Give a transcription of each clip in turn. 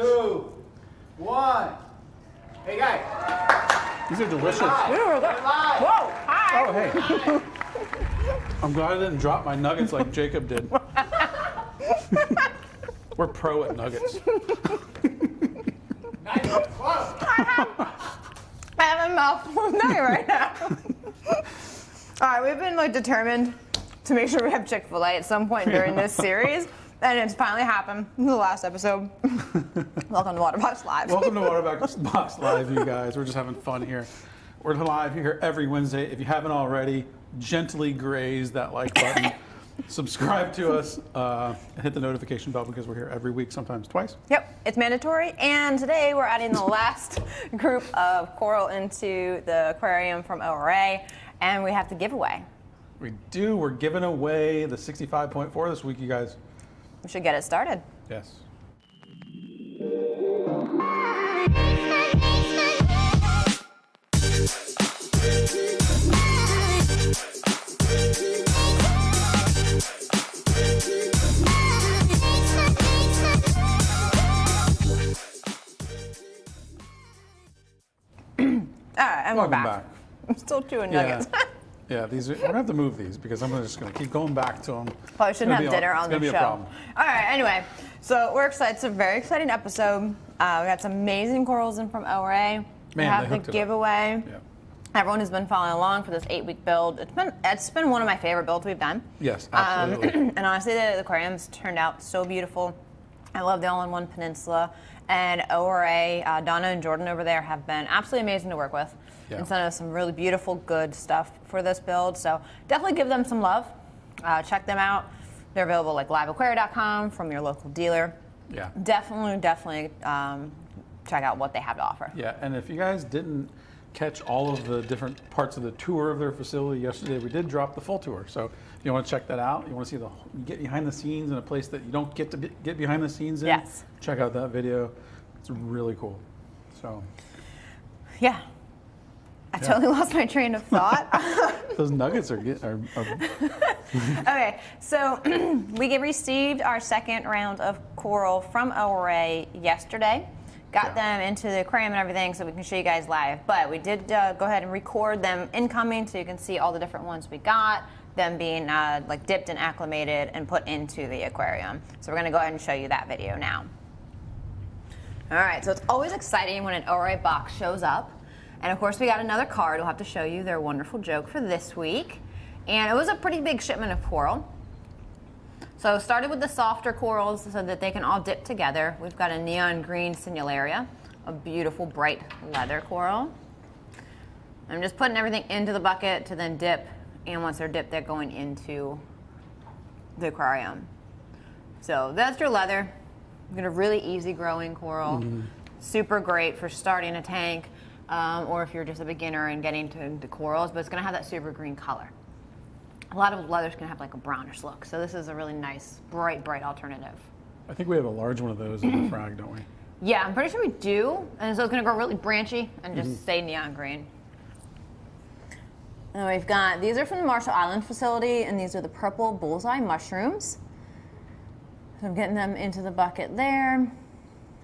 2, 1. Hey guys. These are delicious. We're live. Whoa, hi. Oh, hey. I'm glad I didn't drop my nuggets like Jacob did. We're pro at nuggets. I have a mouthful of nugget right now. All right, we've been like determined to make sure we have Chick-fil-A at some point during this series, and it's finally happened in the last episode. Welcome to WATERBOX Live. Welcome to WATERBOX Live, you guys. We're just having fun here. We're live here every Wednesday. If you haven't already, gently graze that like button. Subscribe to us, hit the notification bell because we're here every week, sometimes twice. Yep, it's mandatory. And today we're adding the last group of coral into the aquarium from ORA, and we have the giveaway. We do. We're giving away the 65.4 this week, you guys. We should get it started. Yes. All right, and Welcome we're back. back. I'm still chewing nuggets. Yeah, these are, we're gonna have to move these because I'm just gonna keep going back to them. Probably shouldn't have dinner on the show. It's gonna be a problem. All right, anyway, so we're excited. It's a very exciting episode. We got some amazing corals in from ORA. We have the giveaway. Yeah. Everyone has been following along for this 8-week build. It's been one of my favorite builds we've done. Yes, absolutely. And honestly, the aquariums turned out so beautiful. I love the all-in-one peninsula. And ORA, Donna and Jordan over there have been absolutely amazing to work with. Yeah. And sent us some really beautiful, good stuff for this build. So definitely give them some love. Check them out. They're available like liveaquarium.com from your local dealer. Yeah. Definitely check out what they have to offer. Yeah, and if you guys didn't catch all of the different parts of the tour of their facility yesterday, we did drop the full tour. So if you want to check that out, you want to see get behind the scenes in a place that you don't get to get behind the scenes in, yes. Check out that video. It's really cool. So. Yeah. I totally lost my train of thought. Those nuggets are Okay, so we received our second round of coral from ORA yesterday. Got them into the aquarium and everything so we can show you guys live. But we did go ahead and record them incoming so you can see all the different ones we got, them being like dipped and acclimated and put into the aquarium. So we're gonna go ahead and show you that video now. All right, so it's always exciting when an ORA box shows up. And of course we got another card. We'll have to show you their wonderful joke for this week. And it was a pretty big shipment of coral. So started with the softer corals so that they can all dip together. We've got a neon green Signalaria, a beautiful bright leather coral. I'm just putting everything into the bucket to then dip. And once they're dipped, they're going into the aquarium. So that's your leather. You get a really easy growing coral. Super great for starting a tank. Or if you're just a beginner and getting to the corals, but it's going to have that super green color. A lot of leathers can have like a brownish look, so this is a really nice, bright alternative. I think we have a large one of those in the frag, don't we? Yeah, I'm pretty sure we do, and so it's going to grow really branchy and just stay neon green. And we've got, these are from the Marshall Island facility, and these are the purple bullseye mushrooms. So I'm getting them into the bucket there.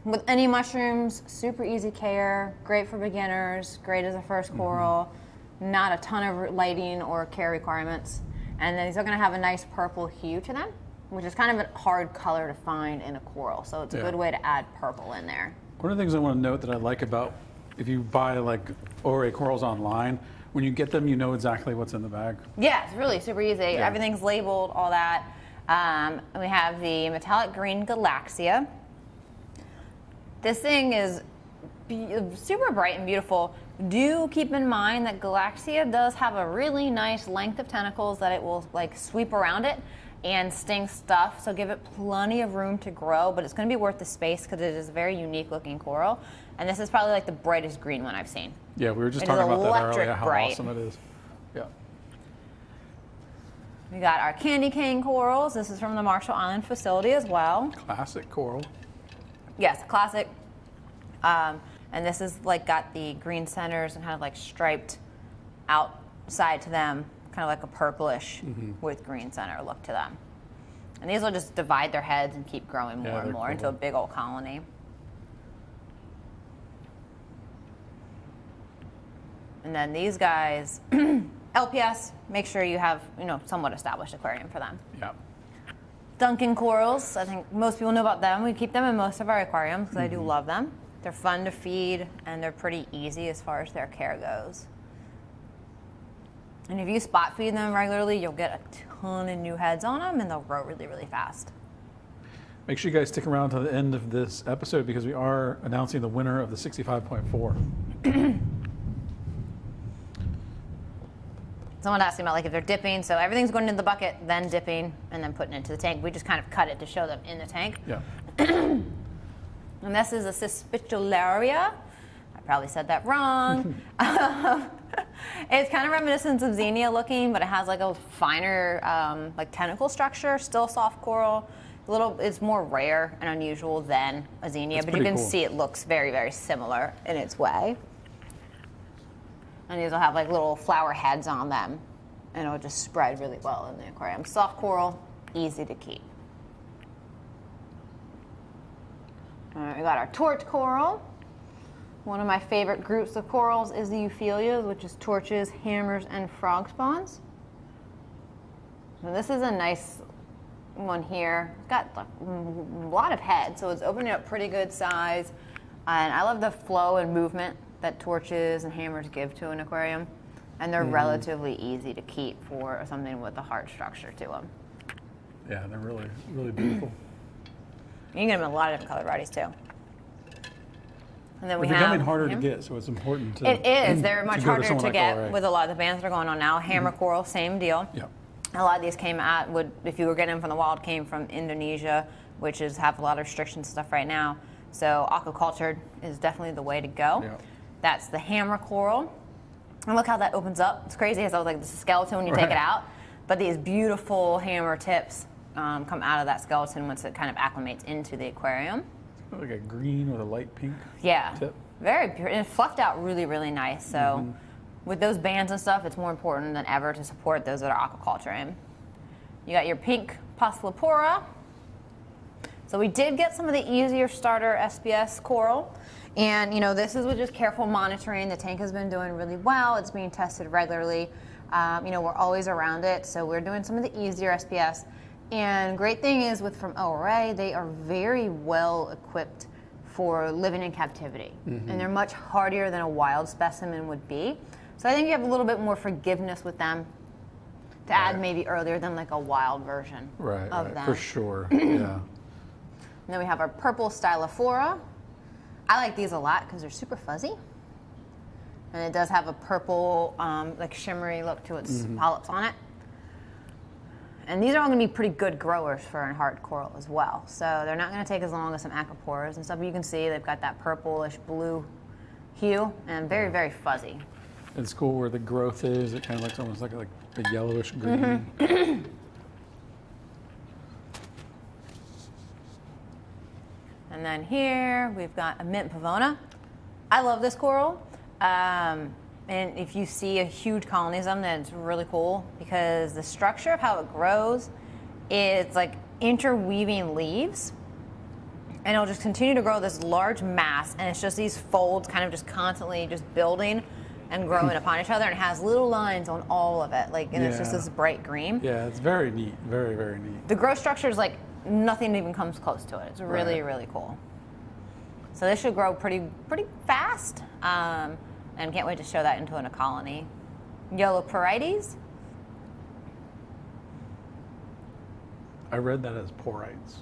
With any mushrooms, super easy care, great for beginners, great as a first coral, not a ton of lighting or care requirements. And then these are going to have a nice purple hue to them, which is kind of a hard color to find in a coral. So it's a good way to add purple in there. One of the things I want to note that I like about if you buy like ORA corals online, when you get them, you know exactly what's in the bag. Yeah, it's really super easy. Yeah. Everything's labeled, all that. We have the metallic green Galaxia. This thing is super bright and beautiful. Do keep in mind that Galaxia does have a really nice length of tentacles that it will like sweep around it and sting stuff, so give it plenty of room to grow, but it's going to be worth the space because it is a very unique looking coral. And this is probably like the brightest green one I've seen. Yeah, we were just talking about that earlier, how awesome it is. Yeah. We got our candy cane corals. This is from the Marshall Island facility as well. Classic coral. Yes, classic. And this is like got the green centers and kind of like striped outside to them, kind of like a purplish with green center look to them. And these will just divide their heads and keep growing more and more into a big old colony. And then these guys, LPS, make sure you have, somewhat established aquarium for them. Yeah. Duncan corals, I think most people know about them. We keep them in most of our aquariums because I do love them. They're fun to feed and they're pretty easy as far as their care goes. And if you spot feed them regularly, you'll get a ton of new heads on them and they'll grow really, really fast. Make sure you guys stick around to the end of this episode because we are announcing the winner of the 65.4. Someone asked me about if they're dipping, so everything's going into the bucket, then dipping, and then putting it into the tank. We just kind of cut it to show them in the tank. Yeah. And this is a Cispitularia. I probably said that wrong. It's kind of reminiscent of Xenia looking, but it has a finer tentacle structure, still soft coral. It's more rare and unusual than a Xenia, but you can see it looks very, very similar in its way. And these will have little flower heads on them, and it'll just spread really well in the aquarium. Soft coral, easy to keep. All right, we got our torch coral. One of my favorite groups of corals is the euphyllias, which is torches, hammers, and frog spawns. So this is a nice one here. It's got a lot of heads, so it's opening up pretty good size. And I love the flow and movement that torches and hammers give to an aquarium. And they're relatively easy to keep for something with a hard structure to them. Yeah, they're really, really beautiful. You can get them in a lot of different colored varieties too. And then They're becoming harder to get, so it's important to. It is. They're much harder to get ORA. with a lot of the bands that are going on now. Hammer coral, same deal. Yeah. A lot of these if you were getting them from the wild, came from Indonesia, which have a lot of restrictions and stuff right now. So aquacultured is definitely the way to go. Yeah. That's the hammer coral. And look how that opens up. It's crazy. It's like this skeleton when you take it out. But these beautiful hammer tips come out of that skeleton once it kind of acclimates into the aquarium. Like a green with a light pink tip. Very pure. And it's fluffed out really, really nice. So with those bands and stuff, it's more important than ever to support those that are aquaculturing. You got your pink Postlepora. So we did get some of the easier starter SPS coral. And, this is with just careful monitoring. The tank has been doing really well. It's being tested regularly. We're always around it. So we're doing some of the easier SPS. And great thing is from ORA, they are very well equipped for living in captivity. And they're much hardier than a wild specimen would be. So I think you have a little bit more forgiveness with them to add maybe earlier than a wild version of them. For sure, yeah. And then we have our purple Stylophora. I like these a lot because they're super fuzzy. And it does have a purple, shimmery look to its polyps on it. And these are all going to be pretty good growers for a hard coral as well. So they're not going to take as long as some aquaporas and stuff. But you can see they've got that purplish blue hue and very, very fuzzy. It's cool where the growth is. It kind of looks almost like a yellowish green. And then here we've got a mint Pavona. I love this coral. And if you see a huge colony of them, then it's really cool because the structure of how it grows is interweaving leaves. And it'll just continue to grow this large mass, and it's just these folds kind of just constantly just building and growing upon each other, and it has little lines on all of it, and it's just this bright green. Yeah, it's very neat, very, very neat. The growth structure is nothing even comes close to it. It's really, really cool. So this should grow pretty fast, and can't wait to show that in a colony. Yellow Porites. I read that as porites.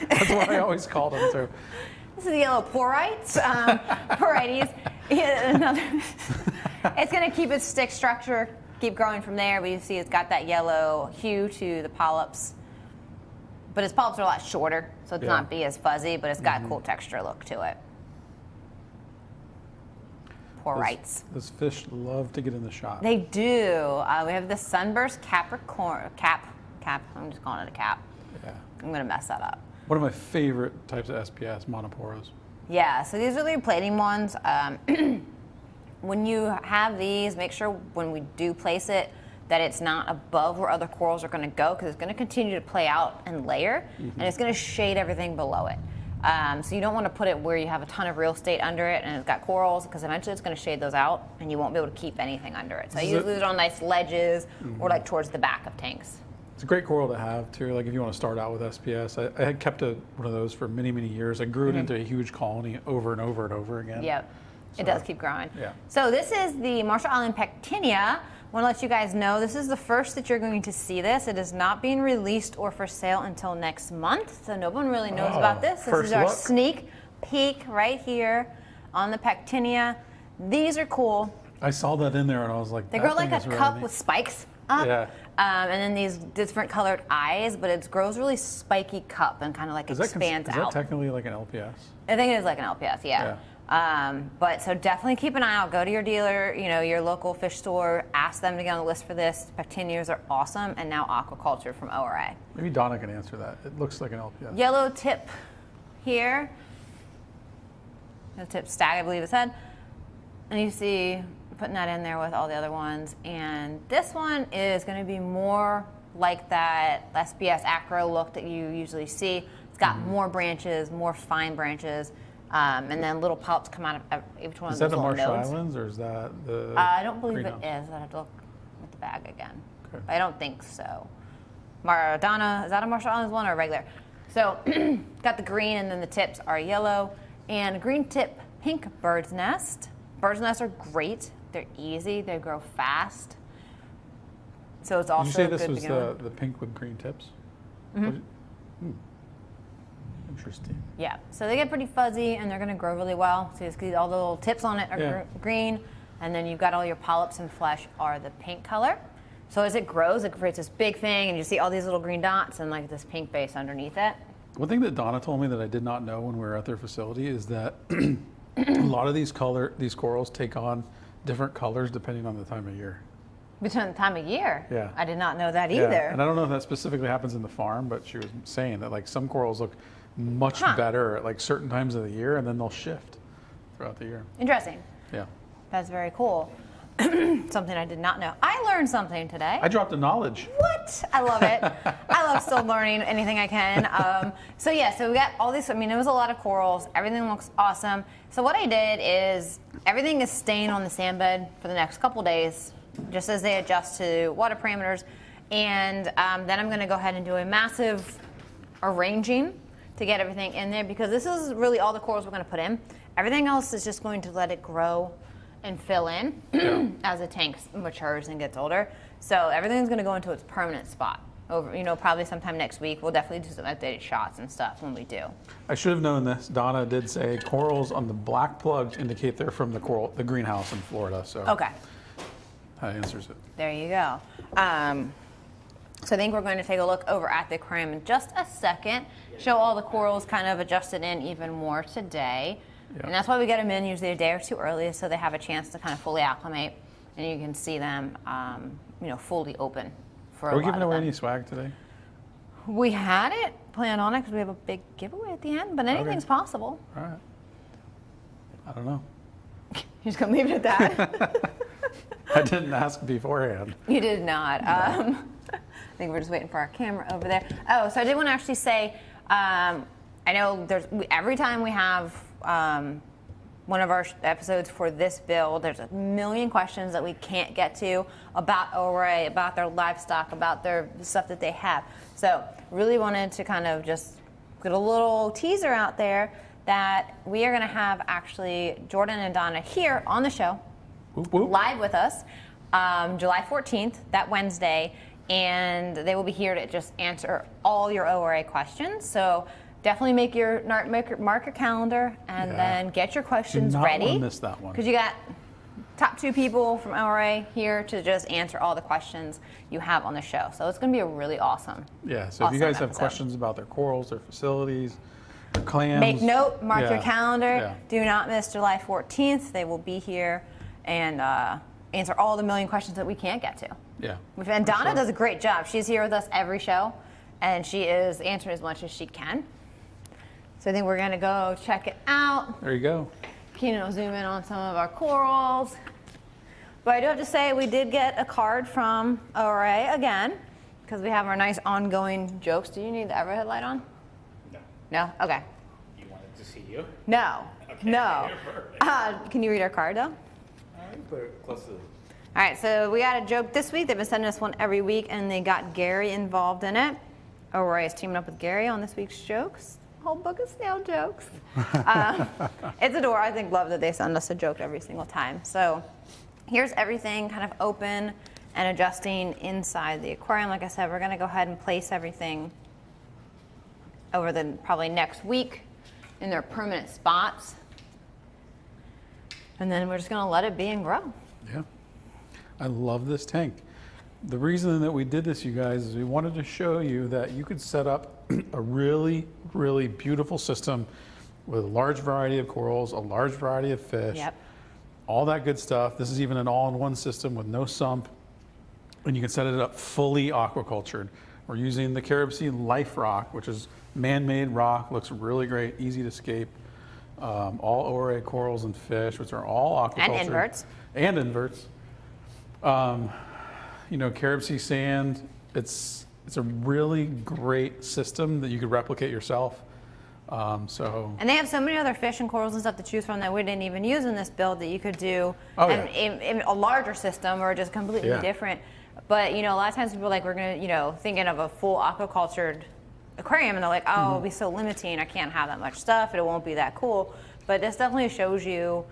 That's what I always called them. So. This is the yellow porites. Porites. Yeah, it's going to keep its stick structure, keep growing from there. But you see it's got that yellow hue to the polyps. But its polyps are a lot shorter, so it's not be as fuzzy, but it's got a cool texture look to it. Porites. Those fish love to get in the shot. They do. We have the sunburst Capricorn cap. I'm just calling it a cap. Yeah. I'm going to mess that up. One of my favorite types of SPS, monoporos. Yeah, so these are the plating ones. When you have these, make sure when we do place it that it's not above where other corals are going to go because it's going to continue to play out and layer, and it's going to shade everything below it. So you don't want to put it where you have a ton of real estate under it and it's got corals, because eventually it's going to shade those out and you won't be able to keep anything under it. So I usually use it on nice ledges or like towards the back of tanks. It's a great coral to have too. Like if you want to start out with SPS, I had kept one of those for many, many years. I grew it into a huge colony over and over and over again. Yep, it does keep growing. Yeah. So this is the Marshall Island Pectinia. I want to let you guys know this is the first that you're going to see this. It is not being released or for sale until next month, so no one really knows about this. This is our sneak peek right here on the Pectinia. These are cool. I saw that in there and I was like, they grow like a cup with spikes up. Yeah. And then these different colored eyes, but it grows really spiky cup and kind of like expands out. Is that technically like an LPS? I think it is like an LPS, yeah. But so definitely keep an eye out. Go to your dealer, your local fish store, ask them to get on the list for this. Pectinias are awesome, and now Aquaculture from ORA. Maybe Donna can answer that. It looks like an LPS. Yellow tip here. The tip stag, I believe it said. And you see putting that in there with all the other ones. And this one is going to be more like that SPS acro look that you usually see. It's got more branches, more fine branches. And then little polyps come out of each one of those little nodes. Is that the Marshall Islands, or is that the I don't believe it is. I'd have to look at the bag again. Okay. I don't think so. Maradona, is that a Marshall Islands one or a regular? So, got the green, and then the tips are yellow. And green tip, pink bird's nest. Bird's nests are great. They're easy. They grow fast. So it's also good. Did you say this was the pink with green tips? Interesting. Yeah, so they get pretty fuzzy and they're going to grow really well. So you see all the little tips on it are green, and then you've got all your polyps and flesh are the pink color. So as it grows, it creates this big thing, and you see all these little green dots and like this pink base underneath it. One thing that Donna told me that I did not know when we were at their facility is that a lot of these corals take on different colors depending on the time of year. Between the time of year? Yeah. I did not know that either. Yeah. And I don't know if that specifically happens in the farm, but she was saying that like some corals look much better at like certain times of the year, and then they'll shift throughout the year. Interesting. Yeah. That's very cool. Something I did not know. I learned something today. I dropped a knowledge. What? I love it. I love still learning anything I can. So we got all these, it was a lot of corals. Everything looks awesome. So what I did is everything is staying on the sand bed for the next couple days, just as they adjust to water parameters. And then I'm gonna go ahead and do a massive arranging to get everything in there, because this is really all the corals we're gonna put in. Everything else is just going to let it grow and fill in as the tank matures and gets older. So everything's gonna go into its permanent spot. Over, probably sometime next week. We'll definitely do some updated shots and stuff when we do. I should have known this. Donna did say corals on the black plugs indicate they're from the greenhouse in Florida. So okay, that answers it. There you go. So I think we're going to take a look over at the aquarium in just a second. Show all the corals kind of adjusted in even more today. And that's why we get them in usually a day or two early, so they have a chance to kind of fully acclimate, and you can see them, fully open for a lot of them. Are we giving away any swag today? We had it planned on it because we have a big giveaway at the end, but anything's possible. All right. I don't know. You're just gonna leave it at that? I didn't ask beforehand. You did not. No. I think we're just waiting for our camera over there. Oh, so I did want to actually say, I know every time we have one of our episodes for this build, there's a million questions that we can't get to about ORA, about their livestock, about the stuff that they have. So really wanted to kind of just put a little teaser out there that we are going to have actually Jordan and Donna here on the show, live with us, July 14th, that Wednesday, and they will be here to just answer all your ORA questions. So definitely mark your calendar and then get your questions ready. Do not miss that one. Because you got top 2 people from ORA here to just answer all the questions you have on the show. So it's going to be a really awesome. Yeah. So if you guys have questions about their corals, their facilities, their clams, make note, mark your calendar. Yeah. Do not miss July 14th. They will be here and answer all the million questions that we can't get to. Yeah. And Donna does a great job. She's here with us every show, and she is answering as much as she can. So I think we're gonna go check it out. There you go. Keenan will zoom in on some of our corals. But I do have to say, we did get a card from ORA again, because we have our nice ongoing jokes. Do you need the overhead light on? No. No? Okay. You want you. No, no. Can you read our card though? Put it close to the... All right, so we got a joke this week. They've been sending us one every week, and they got Gary involved in it. ORA is teaming up with Gary on this week's jokes. Whole book of snail jokes. It's adorable. I think love that they send us a joke every single time. So here's everything kind of open and adjusting inside the aquarium. Like I said, we're going to go ahead and place everything over the probably next week in their permanent spots. And then we're just going to let it be and grow. Yeah. I love this tank. The reason that we did this, you guys, is we wanted to show you that you could set up a really, really beautiful system with a large variety of corals, a large variety of fish, all that good stuff. This is even an all-in-one system with no sump, and you can set it up fully aquacultured. We're using the CaribSea Life Rock, which is man-made rock, looks really great, easy to escape. All ORA corals and fish, which are all aquacultured. And inverts. And inverts. You know, CaribSea sand, it's a really great system that you could replicate yourself. And they have so many other fish and corals and stuff to choose from that we didn't even use in this build that you could do in a larger system or just completely different. But, you know, a lot of times people are like, we're going to, you know, thinking of a full aquacultured aquarium, and they're like, oh, it'll be so limiting. I can't have that much stuff. It won't be that cool. But this definitely shows you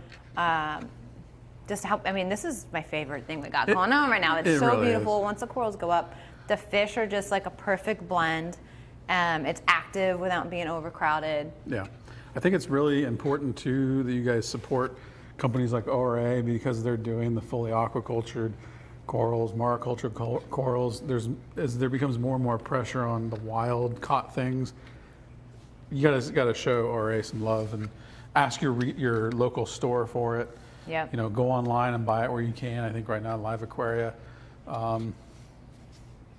just how, I mean, this is my favorite thing we got going on right now. It's so really beautiful. Once the corals go up, the fish are just like a perfect blend. It's active without being overcrowded. Yeah. I think it's really important too that you guys support companies like ORA because they're doing the fully aquacultured corals, mariculture corals. As there becomes more and more pressure on the wild caught things, you gotta show ORA some love and ask your local store for it. Yeah. You know, go online and buy it where you can. I think right now Live Aquaria.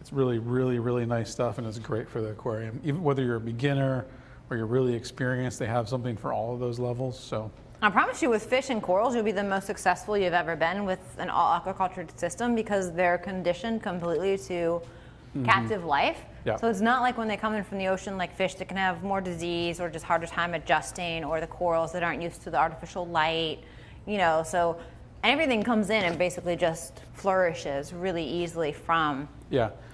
It's really, really, really nice stuff, and it's great for the aquarium. Even whether you're a beginner or you're really experienced, they have something for all of those levels. So I promise you, with fish and corals, you'll be the most successful you've ever been with an all aquacultured system because they're conditioned completely to captive life. Yeah. So it's not like when they come in from the ocean, like fish that can have more disease or just harder time adjusting, or the corals that aren't used to the artificial light, you know. So everything comes in and basically just flourishes really easily from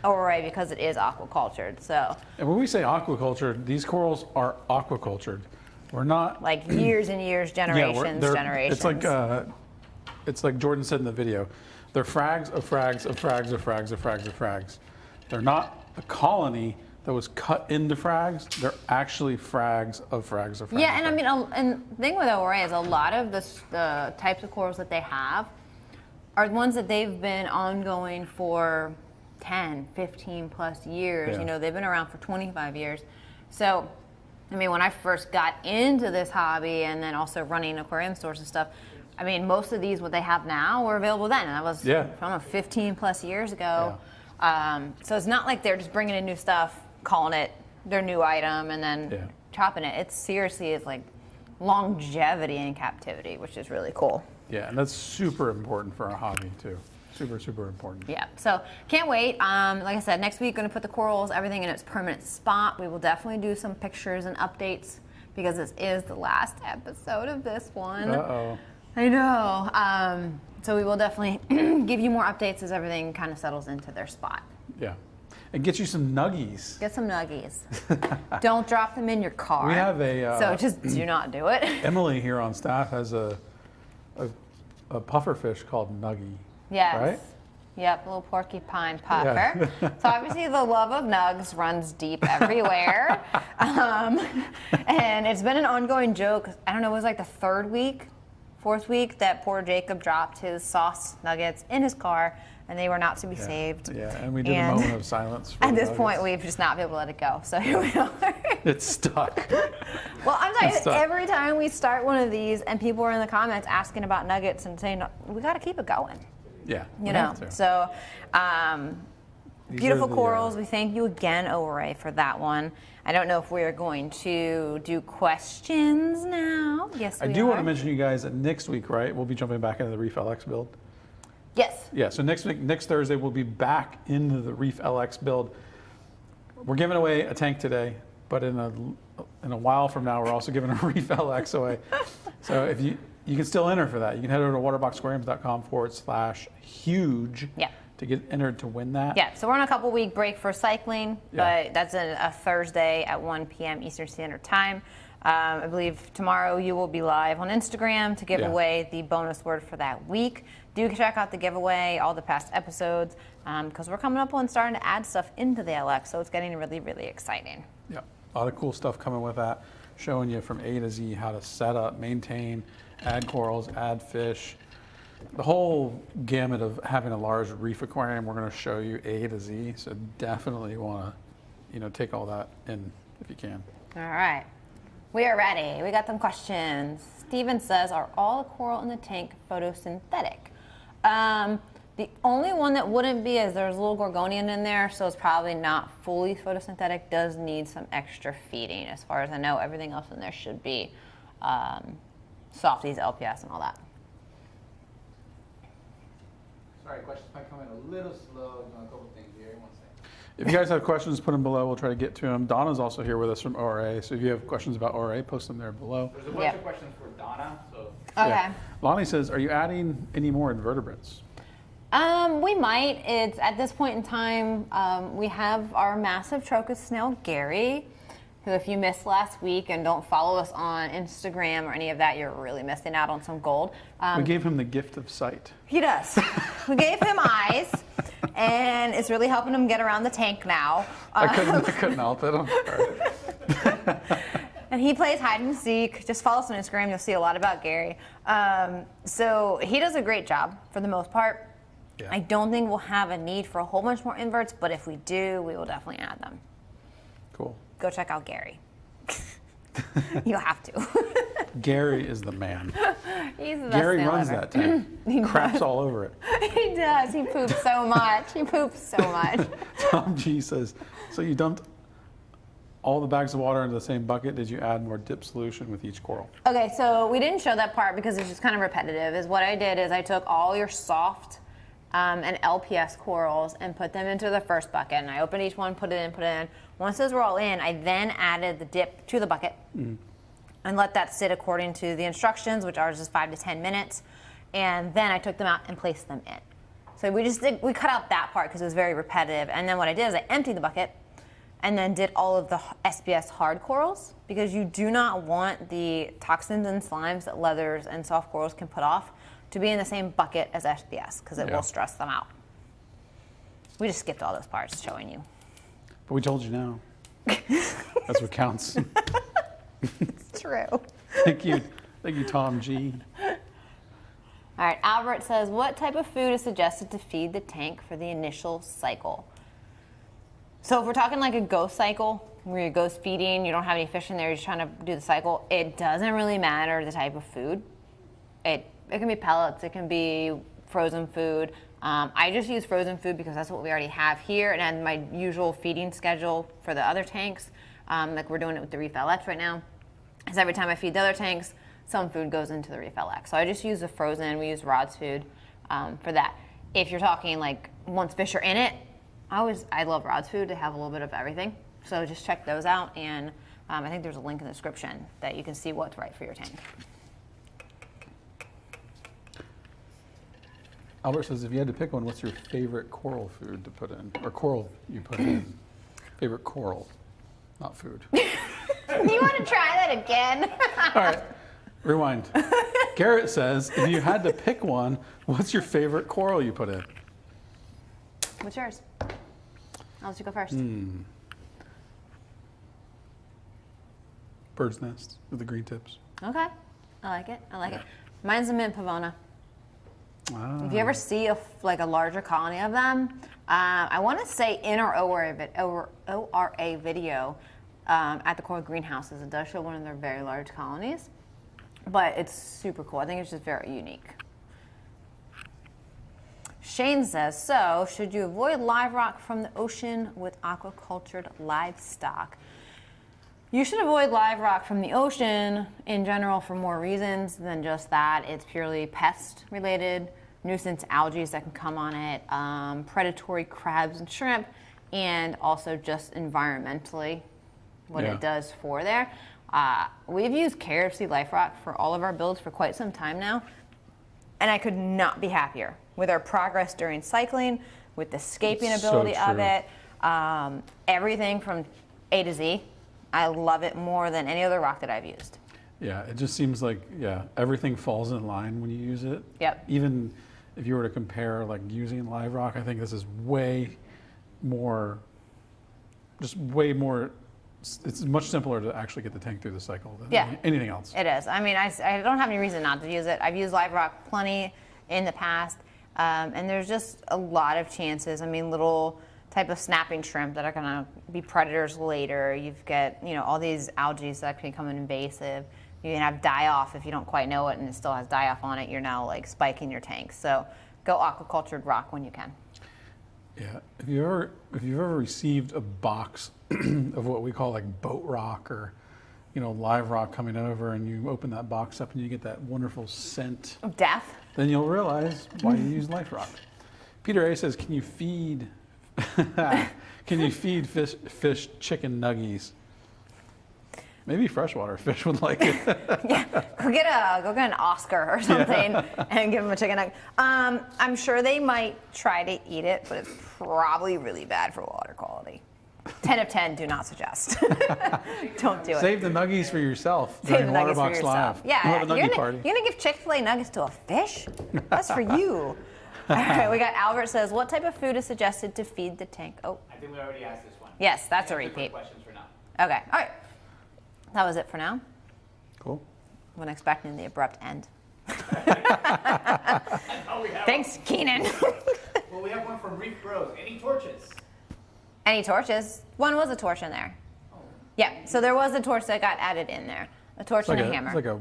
ORA because it is aquacultured. So. And when we say aquacultured, these corals are aquacultured. We're not like years and years, generations. It's like Jordan said in the video. They're frags of frags of frags of frags of frags of frags. They're not a colony that was cut into frags. They're actually frags of frags of frags. Yeah, and I mean, and the thing with ORA is a lot of the types of corals that they have are ones that they've been ongoing for 10, 15 plus years. You know, they've been around for 25 years. So, I mean, when I first got into this hobby and then also running aquarium stores and stuff, I mean, most of these, what they have now, were available then. And that was from 15 plus years ago. So it's not like they're just bringing in new stuff, calling it their new item, and then chopping it. It seriously is like longevity in captivity, which is really cool. Yeah, and that's super important for our hobby too. Super, super important. Yeah, so can't wait. Like I said, next week going to put the corals, everything in its permanent spot. We will definitely do some pictures and updates because this is the last episode of this one. Uh-oh. I know. So we will definitely give you more updates as everything kind of settles into their spot. Yeah. And get you some nuggies. Get some nuggies. Don't drop them in your car. We have a... so just do not do it. Emily here on staff has a puffer fish called Nuggie. Yes. Right? Yep, a little porcupine puffer. So obviously the love of nugs runs deep everywhere. And it's been an ongoing joke. I don't know, it was like the fourth week that poor Jacob dropped his sauce nuggets in his car, and they were not to be saved. Yeah, and we did a moment of silence for at this nuggets. Point, we've just not been able to let it go. So here we are. It's stuck. Well, I'm telling you, every time we start one of these, and people are in the comments asking about nuggets and saying, we got to keep it going. Yeah. You know, so beautiful corals. We thank you again, ORA, for that one. I don't know if we are going to do questions now. Yes, we are. I do want to mention you guys that next week, right, we'll be jumping back into the Reef LX build. Yes. Yeah, so next Thursday, we'll be back into the Reef LX build. We're giving away a tank today. but in a while from now, we're also giving a Reef LX away. So if you can still enter for that. You can head over to waterboxaquariums.com/huge to get entered to win that. Yeah, so we're on a couple week break for cycling, but that's a Thursday at 1 p.m. Eastern Standard Time. I believe tomorrow you will be live on Instagram to give away the bonus word for that week. Do check out the giveaway, all the past episodes, because we're coming up on starting to add stuff into the LX, so it's getting really, really exciting. Yeah, a lot of cool stuff coming with that, showing you from A to Z how to set up, maintain, add corals, add fish. The whole gamut of having a large reef aquarium, we're going to show you A to Z, so definitely want to, take all that in if you can. All right. We are ready. We got some questions. Steven says, are all the coral in the tank photosynthetic? The only one that wouldn't be is there's a little gorgonian in there, so it's probably not fully photosynthetic. Does need some extra feeding. As far as I know, everything else in there should be softies, LPS, and all that. Sorry, questions might come in a little slow. A couple things here. 1 second. If you guys have questions, put them below. We'll try to get to them. Donna's also here with us from ORA, so if you have questions about ORA, post them there below. There's a bunch of questions for Donna. So. Okay. Lonnie says, are you adding any more invertebrates? We might. It's at this point in time, we have our massive Tropic snail, Gary, who if you missed last week and don't follow us on Instagram or any of that, you're really missing out on some gold. We gave him the gift of sight. He does. We gave him eyes, and it's really helping him get around the tank now. I couldn't help it. I'm sorry. And he plays hide and seek. Just follow us on Instagram. You'll see a lot about Gary. So he does a great job for the most part. Yeah. I don't think we'll have a need for a whole bunch more inverts, but if we do, we will definitely add them. Cool. Go check out Gary. You'll have to. Gary is the man. He's the best Gary snail runs ever. that tank. Craps all over it. He does. He poops so much. He poops so much. Tom G says, so you dumped all the bags of water into the same bucket. Did you add more dip solution with each coral? Okay, so we didn't show that part because it's just kind of repetitive. Is what I did is I took all your soft and LPS corals and put them into the first bucket. And I opened each one, put it in. Once those were all in, I then added the dip to the bucket and let that sit according to the instructions, which ours is 5 to 10 minutes. And then I took them out and placed them in. So we cut out that part because it was very repetitive. And then what I did is I emptied the bucket and then did all of the SBS hard corals, because you do not want the toxins and slimes that leathers and soft corals can put off to be in the same bucket as SBS, because it will stress them out. We just skipped all those parts showing you. But we told you now. That's what counts. It's true. Thank you, Tom G. All right, Albert says, what type of food is suggested to feed the tank for the initial cycle? So if we're talking like a ghost cycle, where you're ghost feeding, you don't have any fish in there, you're just trying to do the cycle, it doesn't really matter the type of food. It can be pellets, it can be frozen food. I just use frozen food because that's what we already have here, and then my usual feeding schedule for the other tanks, like we're doing it with the Reef LX right now, is every time I feed the other tanks, some food goes into the Reef LX. So I just use the frozen, we use Rod's food for that. If you're talking like once fish are in it, I love Rod's food to have a little bit of everything. So just check those out, and I think there's a link in the description that you can see what's right for your tank. Albert says, if you had to pick one, what's your favorite coral food to put in? Or coral you put in? Favorite coral, not food. You want to try that again? All right, rewind. Garrett says, if you had to pick one, what's your favorite coral you put in? What's yours? I'll let you go first. Bird's nest with the green tips. Okay, I like it. Mine's a mint Pavona. Ah. If you ever see a larger colony of them, I want to say in our ORA video at the Coral Greenhouses, it does show one of their very large colonies, but it's super cool. I think it's just very unique. Shane says, so should you avoid live rock from the ocean with aquacultured livestock? You should avoid live rock from the ocean in general for more reasons than just that. It's purely pest related, nuisance algae that can come on it, predatory crabs and shrimp, and also just environmentally. what Yeah. it does for there. We've used CaribSea Life Rock for all of our builds for quite some time now, and I could not be happier with our progress during cycling, with the scaping It's so ability of true. it, everything from A to Z. I love it more than any other rock that I've used. Yeah, it just seems like, yeah, everything falls in line when you use it. Yep. Even if you were to compare like using Live Rock, I think this is way more, it's much simpler to actually get the tank through the cycle than Yeah. anything else. It is. I mean, I don't have any reason not to use it. I've used Live Rock plenty in the past, and there's just a lot of chances. I mean, little type of snapping shrimp that are going to be predators later. You've got, all these algae that can become invasive. You can have die-off if you don't quite know it and it still has die-off on it. You're now like spiking your tank. So go aquacultured rock when you can. Yeah, if you've ever received a box of what we call like boat rock or, live rock coming over, and you open that box up and you get that wonderful scent, Death. then you'll realize why you use Life Rock. Peter A says, can you feed fish chicken nuggies? Maybe freshwater fish would like it. Yeah, go get an Oscar or something and give them a chicken nugget. I'm sure they might try to eat it, but it's probably really bad for water quality. 10 of 10, do not suggest. Don't do it. Save the nuggies for yourself Save during the nuggets for WaterBox yourself. Live. Yeah, We'll have a you're nuggie party. gonna give Chick-fil-A nuggets to a fish? That's for you. All right, we got Albert says, what type of food is suggested to feed the tank? Oh, I think we already asked this one. yes, that's a Any different repeat. questions for now? Okay, all right. That was it for now. Cool. Wasn't expecting the abrupt end. Oh, we have Thanks, Keenan. Well, we have one from Reef Bros. Any torches? Any torches? One was a torch in there. Oh. Yeah, so there was a torch that got added in there. A torch and a hammer. It's like a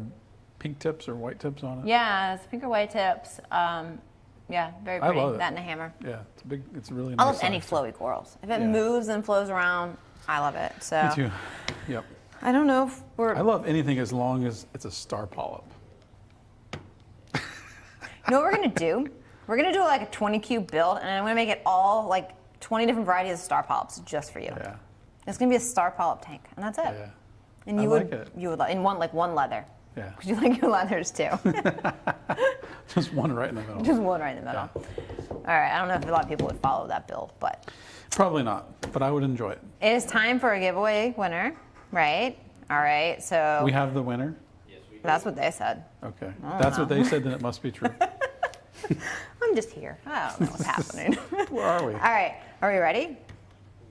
pink tips or white tips on it. Yeah, it's pink or white tips. Yeah, very I pretty. love it. That and a hammer. Yeah, it's big. It's really nice. I love any size. flowy corals. If it Yeah. moves and flows around, I love it. So Me too. Yep. I don't know if we're. I love anything as long as it's a star polyp. You know what we're gonna do? We're gonna do like a 20 cube build, and I'm gonna make it all like 20 different varieties of star polyps just for you. Yeah. It's gonna be a star polyp tank, and that's it. Yeah. And I you like would it. you would in one leather. Yeah. Because you like your leathers too. Just one right in the middle. Just one right in the middle. All right, I don't know if a lot of people would follow that build, but Probably not, but I would enjoy it. it is time for a giveaway winner, right? All right, so We have the winner. Yes, we do. that's what they said. Okay. That's what they said, then it must be true. I'm just here. I don't know what's happening. Where are we? All right, are we ready?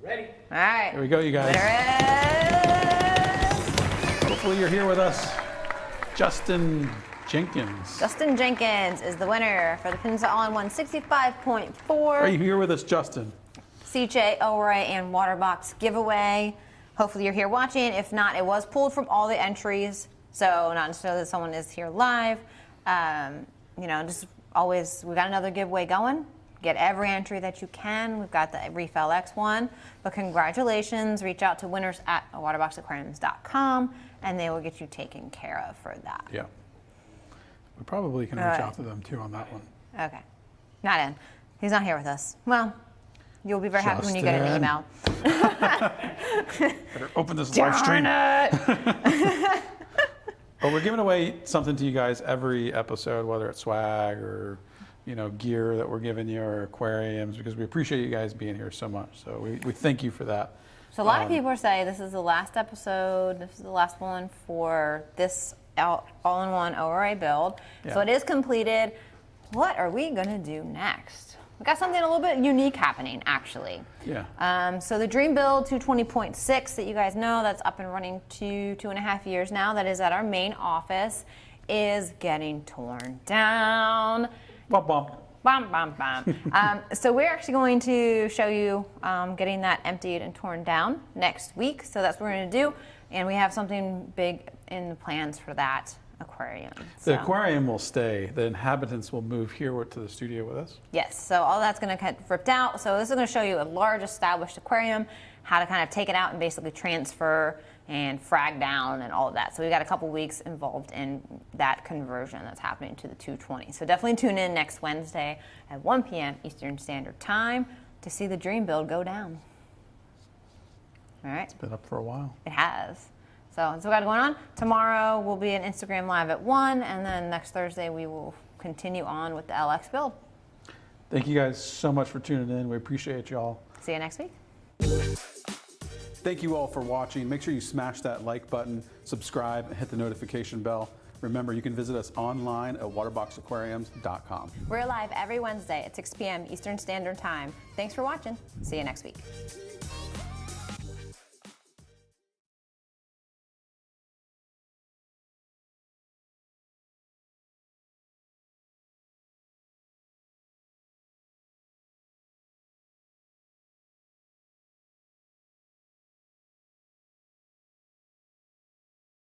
Ready? All right. Here we go, you guys. Winner is Hopefully you're here with us. Justin Jenkins. Justin Jenkins is the winner for the Peninsula All-in-One 65.4 Are you here with us, Justin? CJ, ORA, and WaterBox giveaway. Hopefully you're here watching. If not, it was pulled from all the entries, so not necessarily that someone is here live. Just always, we got another giveaway going. Get every entry that you can. We've got the Reef LX one, but congratulations. Reach out to winners at waterboxaquariums.com, and they will get you taken care of for that. Yeah. We probably can reach All right. out to them too on that one. Okay. Not in. He's not here with us. Well, you'll be very happy when you get an Justin. email. Better open this live stream. Darn it! Well, we're giving away something to you guys every episode, whether it's swag or gear that we're giving you or aquariums, because we appreciate you guys being here so much. So we thank you for that. So a lot of people are saying this is the last episode. This is the last one for this all-in-one ORA build. So Yeah. it is completed. What are we gonna do next? We got something a little bit unique happening, actually. Yeah. So the Dream Build 220.6 that you guys know, that's up and running 2.5 years now, that is at our main office, is getting torn down. Bum, bum. Bum, bum, bum. So we're actually going to show you getting that emptied and torn down next week. So that's what we're going to do. And we have something big in the plans for that aquarium. The So, aquarium will stay. The inhabitants will move here to the studio with us. yes, so all that's going to get ripped out. So this is going to show you a large established aquarium, how to kind of take it out and basically transfer and frag down and all of that. So we got a couple weeks involved in that conversion that's happening to the 220. So definitely tune in next Wednesday at 1 p.m. Eastern Standard Time to see the Dream Build go down. All right. Been up for a while. It has. So that's what we got going on. Tomorrow will be an Instagram Live at 1, and then next Thursday we will continue on with the LX build. Thank you guys so much for tuning in. We appreciate y'all. See you next week. Thank you all for watching. Make sure you smash that like button, subscribe, and hit the notification bell. Remember, you can visit us online at waterboxaquariums.com. We're live every Wednesday at 6 p.m. Eastern Standard Time. Thanks for watching. See you next week.